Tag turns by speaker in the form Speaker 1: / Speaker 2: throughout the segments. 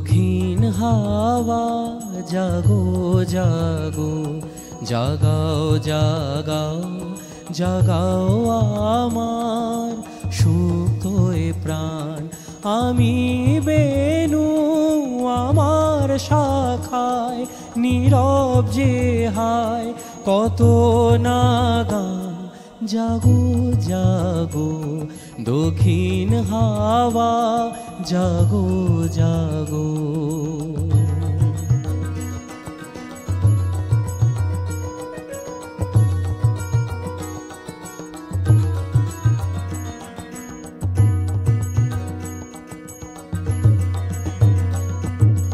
Speaker 1: দক্ষিণ হাওয়া জাগো জাগো, জাগাও জাগাও জাগাও আমার সুপ্ত এ প্রাণ। আমি বেনু আমার শাখায় নীরব যে হায় কত না গান। জাগো জাগো দক্ষিণ হাওয়া জাগো জাগো।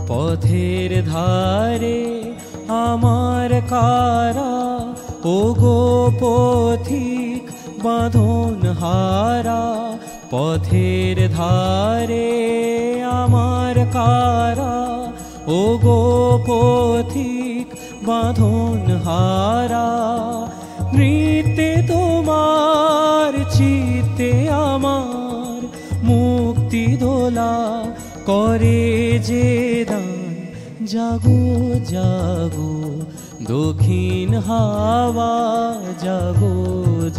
Speaker 1: পথের ধারে আমার কারা, ও গো পথিক বাঁধন হারা। পথের ধারে আমার কারা, ও গো পথিক বাঁধন হারা। নৃত্যে তোমার চিত্তে আমার মুক্তি দোলা করে যে দান। জাগো জাগো দক্ষিণ হাওয়া জাগো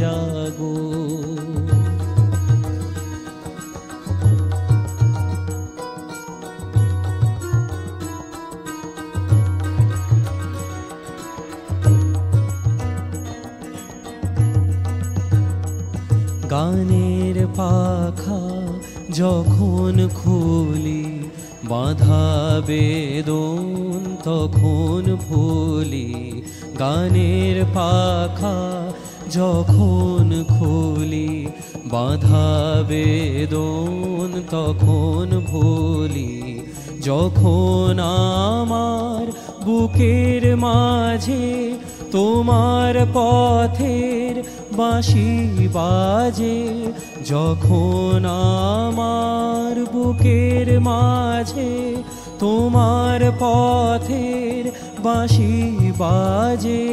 Speaker 1: জাগো। গানের পাখা যখন খুলি, বাঁধা বেদন তখন ভুলি। গানের পাখা যখন খুলি, বাঁধা বেদন তখন ভুলি। যখন আমার বুকের মাঝে তোমার পথের বাঁশি বাজে। যখন আমার বুকের মাঝে তোমার পথের বাঁশি বাজে।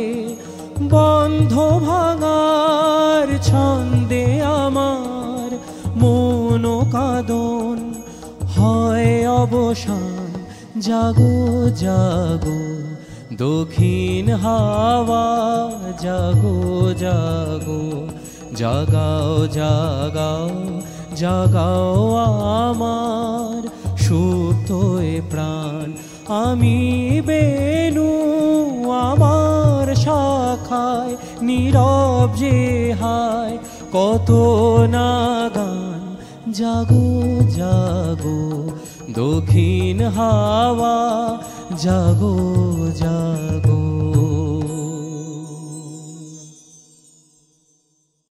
Speaker 1: বন্ধ ভাঙার ছন্দে আমার মন কাঁদন হয় অবসান। জাগো জাগো দক্ষিণ হাওয়া জাগো জাগো, জাগাও জাগাও জাগাও আমার সুপ্ত এ প্রাণ। আমি বেনু আমার শাখায় নীরব যে হায় কত না গান। জাগো জাগো দক্ষিণ হাওয়া জাগো জাগো।